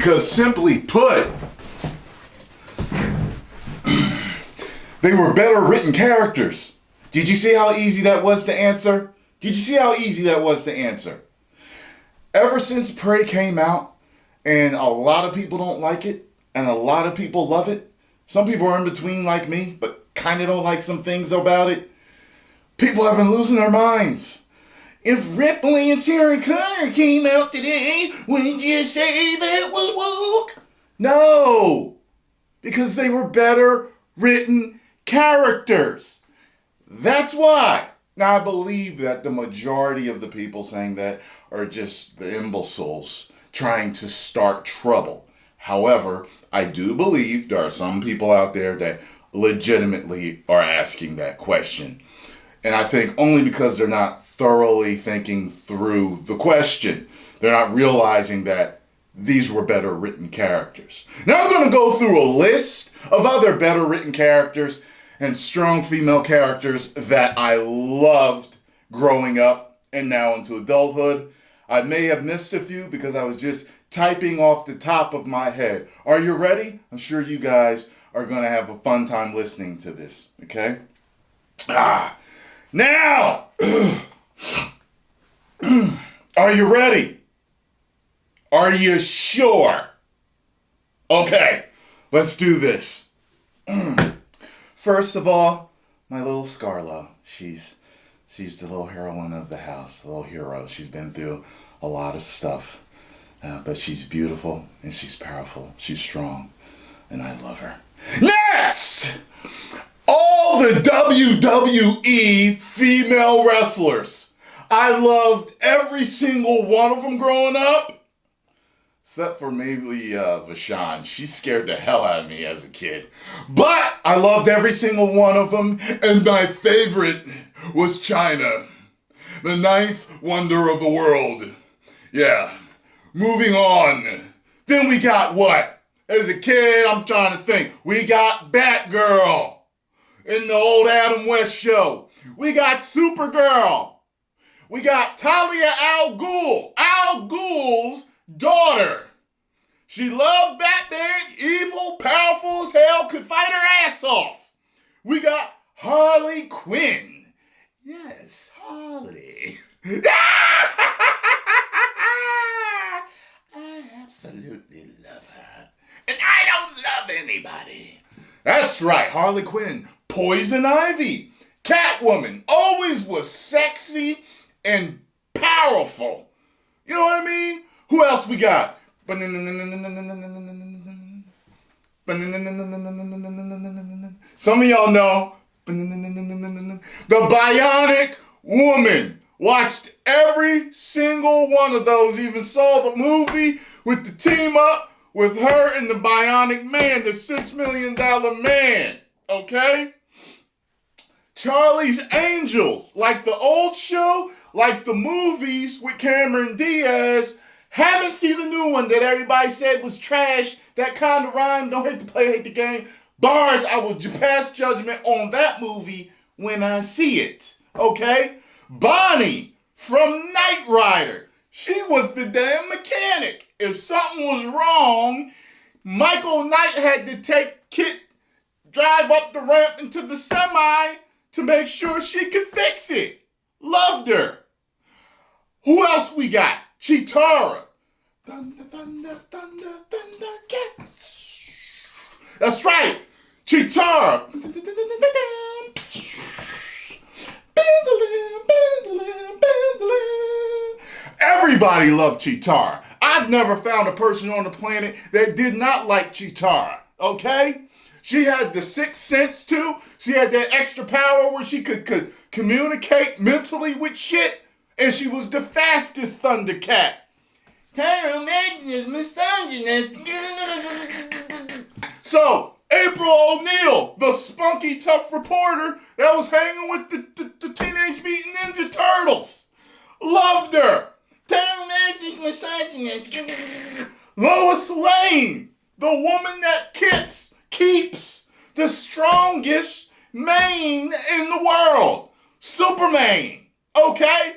Because simply put, they were better written characters. Did you see how easy that was to answer? Ever since Prey came out, and a lot of people don't like it, and a lot of people love it, some people are in between like me, but kind of don't like some things about it, people have been losing their minds. If Ripley and Sarah Connor came out today, would you say that was woke? No, because they were better written characters. That's why. Now, I believe that the majority of the people saying that are just the imbeciles trying to start trouble. However, I do believe there are some people out there that legitimately are asking that question. And I think only because they're not thoroughly thinking through the question. They're not realizing that these were better written characters. Now I'm going to go through a list of other better written characters and strong female characters that I loved growing up and now into adulthood. I may have missed a few because I was just typing off the top of my head. Are you ready? I'm sure you guys are going to have a fun time listening to this, okay? Now, are you ready? Are you sure? Okay, let's do this. First of all, my little Scarla. She's the little heroine of the house, the little hero. She's been through a lot of stuff, but she's beautiful and she's powerful. She's strong, and I love her. Next! All the WWE female wrestlers. I loved every single one of them growing up. Except for maybe Vashon. She scared the hell out of me as a kid. But I loved every single one of them. And my favorite was Chyna. The ninth wonder of the world. Yeah. Moving on. Then we got what? As a kid, I'm trying to think. We got Batgirl. In the old Adam West show. We got Supergirl. We got Talia al Ghul. Al Ghul's daughter. She loved Batman, evil, powerful as hell, could fight her ass off. We got Harley Quinn. Yes, Harley. I absolutely love her. And I don't love anybody. That's right, Harley Quinn. Poison Ivy. Catwoman. Always was sexy and powerful. You know what I mean? Who else we got? Some of y'all know. The Bionic Woman. Watched every single one of those. Even saw the movie with the team up with her and the Bionic Man, the $6 million man. Okay? Charlie's Angels, like the old show, like the movies with Cameron Diaz. Haven't seen the new one that everybody said was trash. That kind of rhyme. Don't hate the play, hate the game. Bars, I will pass judgment on that movie when I see it. Okay? Bonnie from Knight Rider. She was the damn mechanic. If something was wrong, Michael Knight had to take Kit, drive up the ramp into the semi to make sure she could fix it. Loved her. Who else we got? Chitara. Thunder, thunder, thunder, thunder, cat. That's right. Chitara. Everybody loved Chitara. I've never found a person on the planet that did not like Chitara. Okay? She had the sixth sense too. She had that extra power where she could communicate mentally with shit. And she was the fastest Thundercat. Tyrone, Magnus, misogynist. So, April O'Neil, the spunky tough reporter that was hanging with the Teenage Mutant Ninja Turtles. Loved her. Tyrone, Magnus, misogynist. Lois Lane, the woman that keeps the strongest mane in the world. Superman. Okay?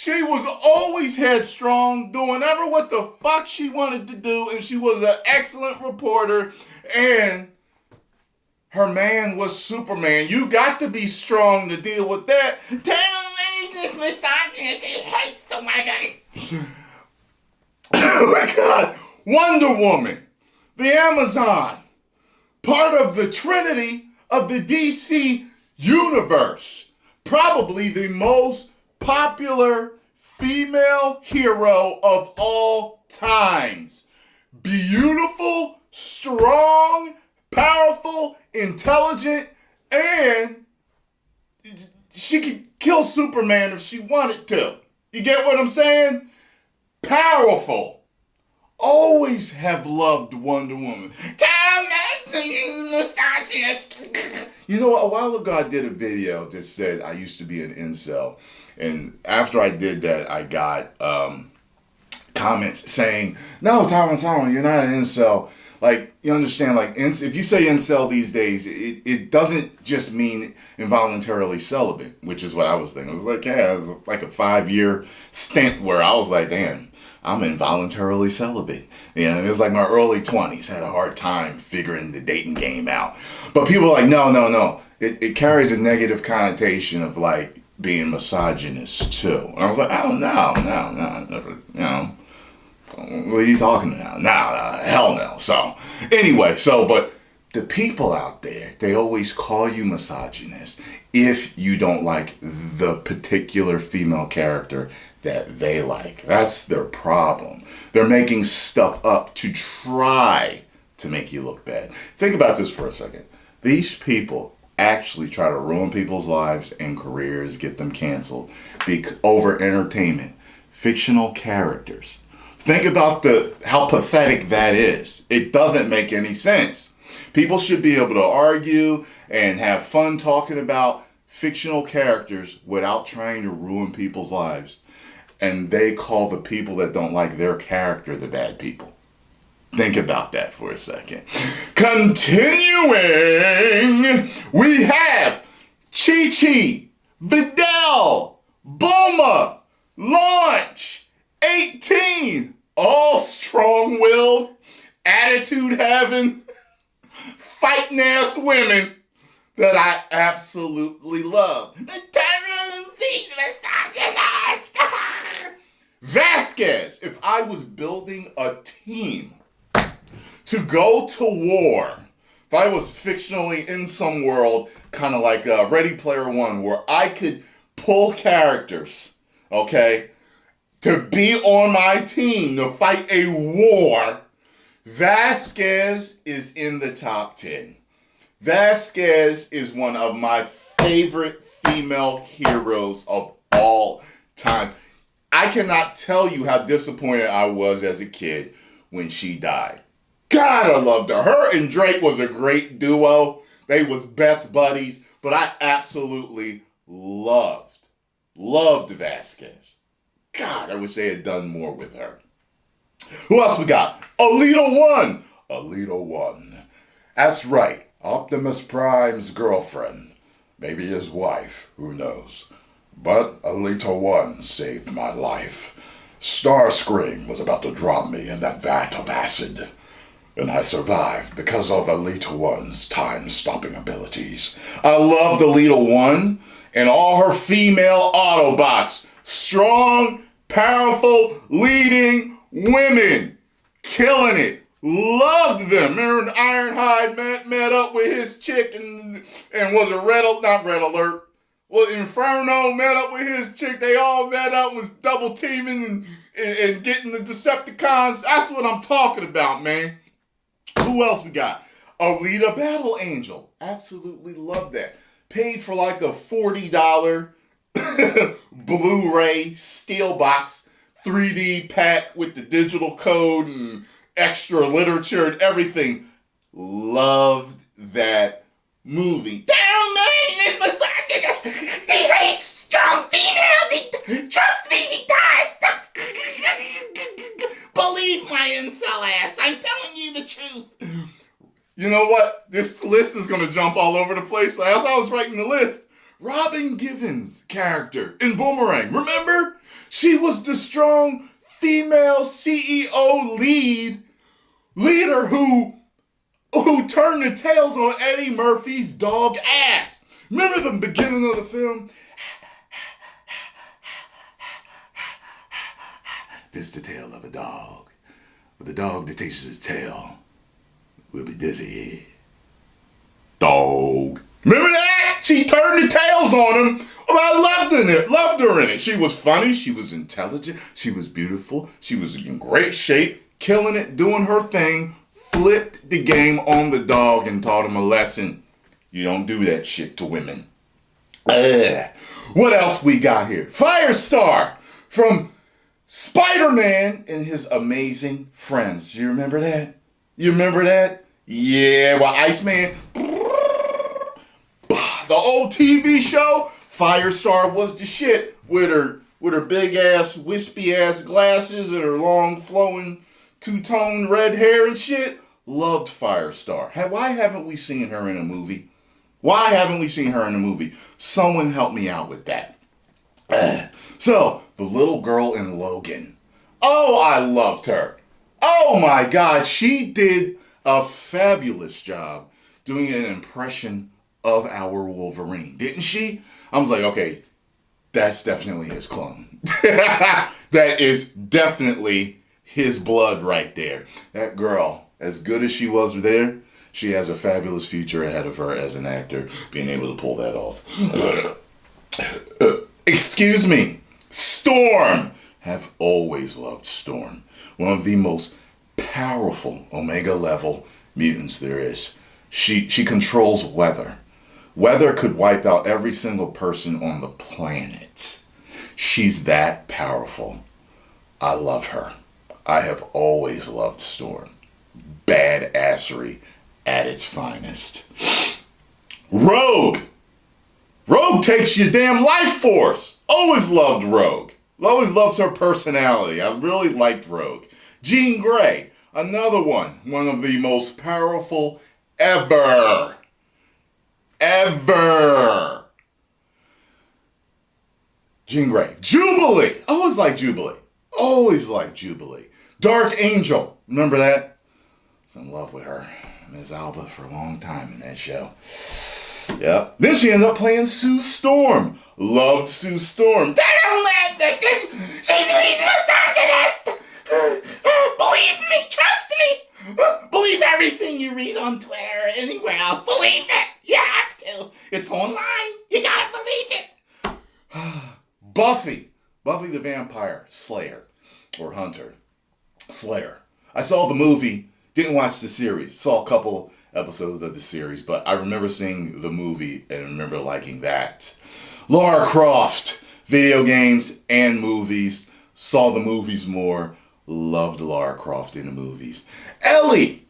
She was always headstrong, doing ever what the fuck she wanted to do, and she was an excellent reporter, and her man was Superman. You got to be strong to deal with that. Tyrone misogynist, he hates so much. Oh my God. Wonder Woman, the Amazon, part of the trinity of the DC universe. Probably the most popular female hero of all times. Beautiful, strong, powerful, intelligent, and she could kill Superman if she wanted to. You get what I'm saying? Powerful. Always have loved Wonder Woman. You know, a while ago I did a video that said I used to be an incel. And after I did that, I got comments saying, no, Tyrone, you're not an incel. Like, you understand, like, if you say incel these days, it doesn't just mean involuntarily celibate, which is what I was thinking. It was like, yeah, it was like a 5-year stint where I was like, damn, I'm involuntarily celibate. You know, it was like my early 20s, had a hard time figuring the dating game out. But people are like, no. It carries a negative connotation of, like, being misogynist, too. And I was like, oh, no, you know. What are you talking about? No, hell no. So, anyway, but the people out there, they always call you misogynist if you don't like the particular female character that they like. That's their problem. They're making stuff up to try to make you look bad. Think about this for a second. These people actually try to ruin people's lives and careers, get them canceled over entertainment. Fictional characters. Think about how pathetic that is. It doesn't make any sense. People should be able to argue and have fun talking about fictional characters without trying to ruin people's lives. And they call the people that don't like their character the bad people. Think about that for a second. Continuing, we have Chi-Chi, Vidal, Bulma, Launch, 18, all strong-willed, attitude-having, fighting-ass women that I absolutely love. Vasquez, if I was building a team to go to war, if I was fictionally in some world, kind of like Ready Player One, where I could pull characters, okay, to be on my team to fight a war, Vasquez is in the top 10. Vasquez is one of my favorite female heroes of all time. I cannot tell you how disappointed I was as a kid when she died. God, I loved her. Her and Drake was a great duo. They was best buddies, but I absolutely loved Vasquez. God, I wish they had done more with her. Who else we got? Alita One. That's right. Optimus Prime's girlfriend. Maybe his wife. Who knows? But Alita One saved my life. Starscream was about to drop me in that vat of acid. And I survived because of Alita One's time-stopping abilities. I loved Alita One and all her female Autobots. Strong, powerful, leading women. Killing it. Loved them. Remember Ironhide met up with his chick and was it not Red Alert. Well, Inferno met up with his chick. They all met up, was double teaming and getting the Decepticons. That's what I'm talking about, man. Who else we got? Alita Battle Angel. Absolutely love that. Paid for like a $40 Blu-ray Steelbox 3D pack with the digital code and extra literature and everything. Loved that movie. Damn, man, this misogynist. He hates strong females. Trust me, he does. Believe my incel ass. I'm telling you the truth. You know what? This list is going to jump all over the place, but as I was writing the list, Robin Givens' character in Boomerang. Remember? She was the strong female CEO leader who turned the tails on Eddie Murphy's dog ass. Remember the beginning of the film? This is the tale of a dog. But the dog that takes his tail will be dizzy. Dog. Remember that? She turned the tails on him. Well, I loved her in it. She was funny. She was intelligent. She was beautiful. She was in great shape, killing it, doing her thing. Flipped the game on the dog and taught him a lesson. You don't do that shit to women. What else we got here? Firestar from Spider-Man and His Amazing Friends. You remember that? You remember that? Yeah, well, Iceman, the old TV show, Firestar was the shit with her big ass, wispy ass glasses and her long flowing two-tone red hair and shit. Loved Firestar. Why haven't we seen her in a movie? Why haven't we seen her in a movie? Someone help me out with that. So, the little girl in Logan. Oh, I loved her. Oh my God, she did a fabulous job doing an impression of our Wolverine, didn't she? I was like, okay, that's definitely his clone. That is definitely his blood right there. That girl, as good as she was there, she has a fabulous future ahead of her as an actor, being able to pull that off. Excuse me. Storm. Have always loved Storm. One of the most powerful Omega level mutants there is. She controls weather. Weather could wipe out every single person on the planet. She's that powerful. I love her. I have always loved Storm. Badassery at its finest. Rogue. Rogue takes your damn life force. Always loved Rogue. Always loved her personality. I really liked Rogue. Jean Grey, another one of the most powerful ever. Jean Grey. Jubilee. Always liked Jubilee. Always liked Jubilee. Dark Angel. Remember that? I was in love with her. Ms. Alba for a long time in that show. Yep. Then she ended up playing Sue Storm. Loved Sue Storm. She's misogynist. Believe me. Trust me. Believe everything you read on Twitter or anywhere else. Believe it. You have to. It's online. You gotta believe it. Buffy. Buffy the Vampire Slayer. Or Hunter. Slayer. I saw the movie. Didn't watch the series. Saw a couple episodes of the series, but I remember seeing the movie and remember liking that. Lara Croft, video games and movies. Saw the movies more. Loved Lara Croft in the movies. Ellie,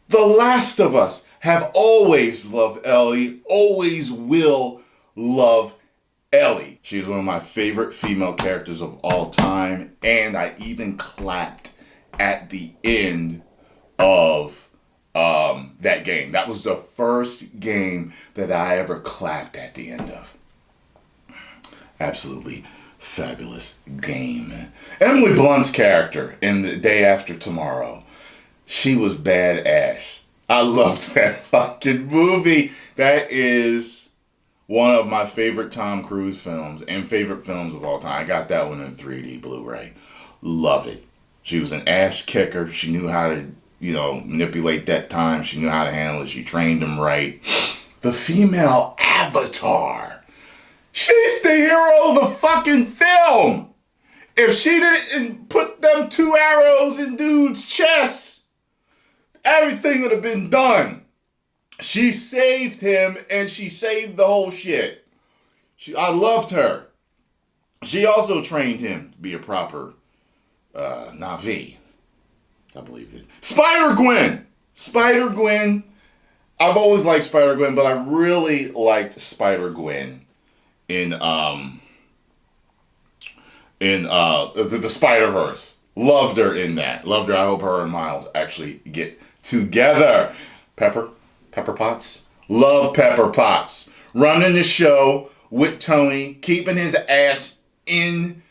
The Last of Us. Have always loved Ellie. Always will love Ellie. She's one of my favorite female characters of all time, and I even clapped at the end of that game. That was the first game that I ever clapped at the end of. Absolutely fabulous game. Emily Blunt's character in The Day After Tomorrow. She was badass. I loved that fucking movie. That is one of my favorite Tom Cruise films and favorite films of all time. I got that one in 3D Blu-ray. Love it. She was an ass kicker. She knew how to, manipulate that time. She knew how to handle it. She trained him right. The female Avatar. She's the hero of the fucking film. If she didn't put them 2 arrows in dude's chest, everything would have been done. She saved him and she saved the whole shit. I loved her. She also trained him to be a proper Na'vi. I believe it. Spider-Gwen. Spider-Gwen. I've always liked Spider-Gwen, but I really liked Spider-Gwen in the Spider-Verse. Loved her in that. Loved her. I hope her and Miles actually get together. Pepper Potts. Love Pepper Potts. Running the show with Tony, keeping his ass in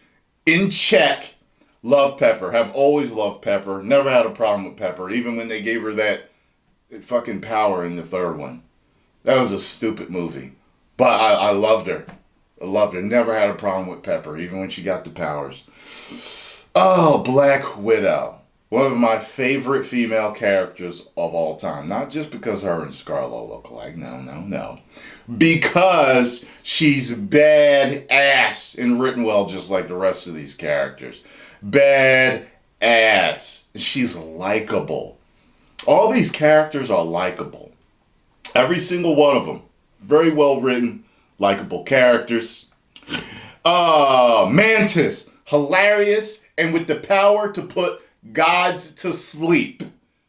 in check. Love Pepper. Have always loved Pepper. Never had a problem with Pepper. Even when they gave her that fucking power in the third one. That was a stupid movie. But I loved her. I loved her. Never had a problem with Pepper. Even when she got the powers. Oh, Black Widow. One of my favorite female characters of all time. Not just because her and Scarlet look alike. No. Because she's badass and written well just like the rest of these characters. Badass. She's likable. All these characters are likable. Every single one of them. Very well written, likable characters. Mantis. Hilarious and with the power to put gods to sleep.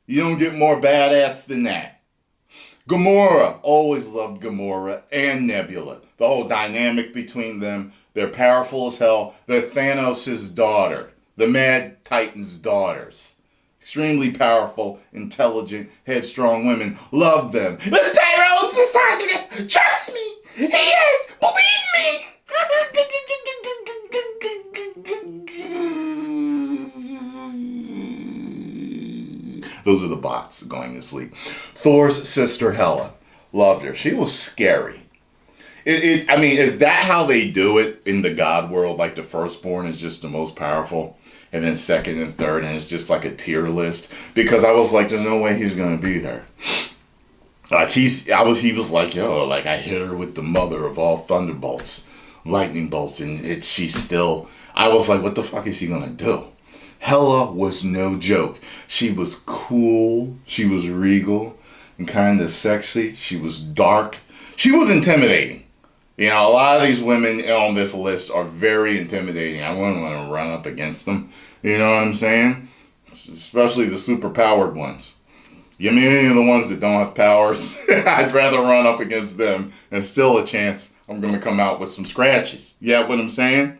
You don't get more badass than that. Gamora. Always loved Gamora and Nebula. The whole dynamic between them. They're powerful as hell. They're Thanos' daughter. The Mad Titan's daughters. Extremely powerful, intelligent, headstrong women. Love them. The Tyrone's misogynist. Trust me. He is. Believe me. Those are the bots going to sleep. Thor's sister Hela. Loved her. She was scary. Is that how they do it in the God world? Like the firstborn is just the most powerful? And then second and third, and it's just like a tier list? Because I was like, there's no way he's going to beat her. Like, he was like, yo, like I hit her with the mother of all thunderbolts, lightning bolts, and she's still, I was like, what the fuck is he going to do? Hela was no joke. She was cool. She was regal and kind of sexy. She was dark. She was intimidating. You know, a lot of these women on this list are very intimidating. I wouldn't want to run up against them. You know what I'm saying? Especially the super powered ones. Give me any of the ones that don't have powers. I'd rather run up against them and still a chance I'm going to come out with some scratches. You get what I'm saying?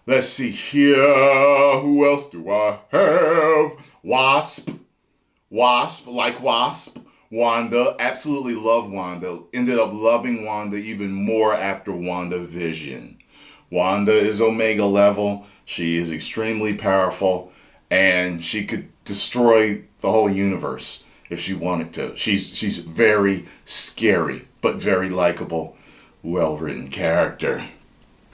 Let's see here. Who else do I have? Wasp. Like Wasp. Wanda. Absolutely love Wanda. Ended up loving Wanda even more after WandaVision. Wanda is Omega level. She is extremely powerful. And she could destroy the whole universe if she wanted to. She's very scary, but very likable, well-written character.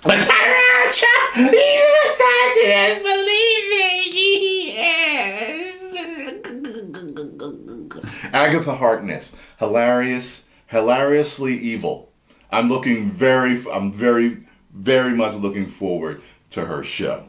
But Tyrone, he's a misogynist, believe me, he is. Agatha Harkness, hilariously evil. I'm very, very much looking forward to her show.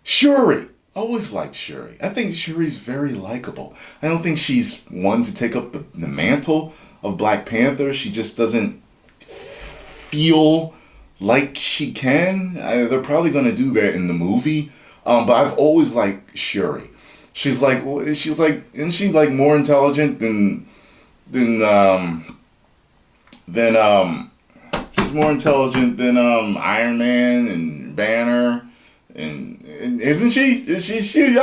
Shuri. Always liked Shuri. I think Shuri's very likable. I don't think she's one to take up the mantle of Black Panther. She just doesn't feel like she can. They're probably going to do that in the movie. But I've always liked Shuri. She's isn't she like more intelligent than she's more intelligent than Iron Man and Banner. And isn't she? She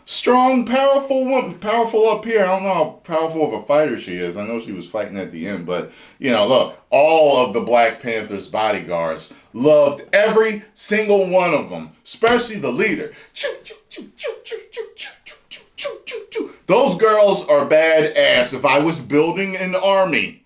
strong, powerful woman, powerful up here. I don't know how powerful of a fighter she is. I know she was fighting at the end, but look, all of the Black Panther's bodyguards loved every single one of them, especially the leader. Those girls are badass. If I was building an army,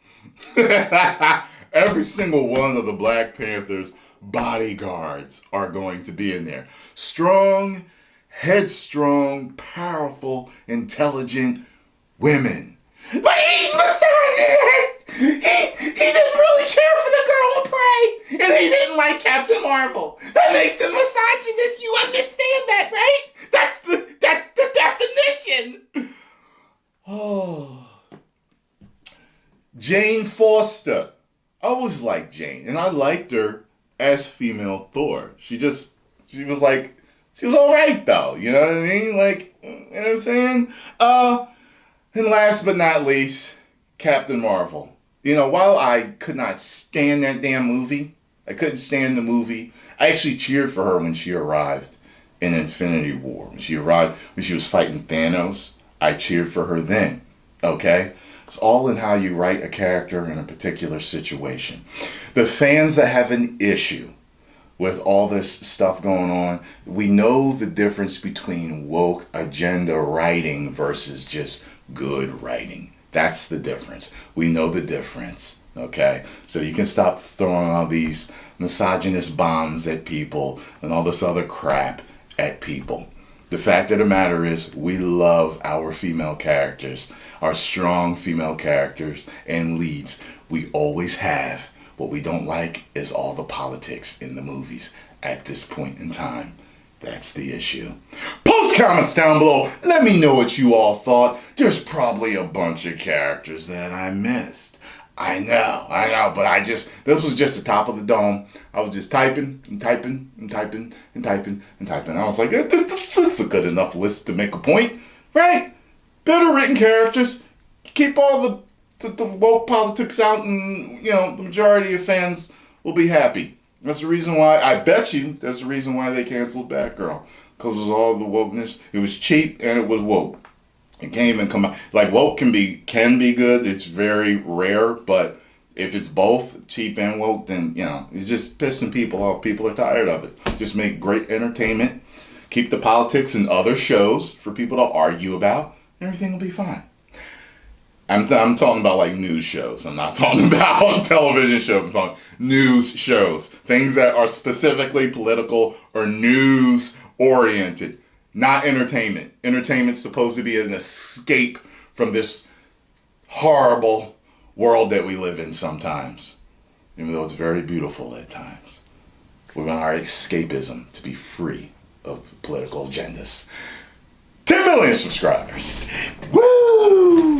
every single one of the Black Panther's bodyguards are going to be in there. Strong, headstrong, powerful, intelligent women. But he's misogynist! He didn't really care for the girl of prey, and he didn't like Captain Marvel. That makes him misogynist. You understand that, right? That's the definition. Oh, Jane Foster. I always liked Jane, and I liked her as female Thor. She was alright though, you know what I mean? Like, you know what I'm saying? And last but not least, Captain Marvel. While I could not stand that damn movie, I couldn't stand the movie, I actually cheered for her when she arrived in Infinity War. When she was fighting Thanos, I cheered for her then, okay? It's all in how you write a character in a particular situation. The fans that have an issue with all this stuff going on, we know the difference between woke agenda writing versus just good writing. That's the difference. We know the difference, okay? So you can stop throwing all these misogynist bombs at people and all this other crap at people. The fact of the matter is, we love our female characters, our strong female characters and leads. We always have. What we don't like is all the politics in the movies at this point in time. That's the issue. Post comments down below. Let me know what you all thought. There's probably a bunch of characters that I missed. I know, but this was just the top of the dome. I was just typing and typing and typing and typing and typing. I was like, this is a good enough list to make a point, right? Better written characters. Keep all the woke politics out, and the majority of fans will be happy. That's the reason why, I bet you, that's the reason why they canceled Batgirl. Because it was all the wokeness. It was cheap and it was woke. It can't even come out. Like, woke can be good. It's very rare, but if it's both cheap and woke, then, it's just pissing people off. People are tired of it. Just make great entertainment. Keep the politics in other shows for people to argue about. Everything will be fine. I'm talking about like news shows. I'm not talking about television shows. I'm talking news shows. Things that are specifically political or news oriented. Not entertainment. Entertainment's supposed to be an escape from this horrible world that we live in sometimes. Even though it's very beautiful at times. We want our escapism to be free of political agendas. 10 million subscribers. Woo!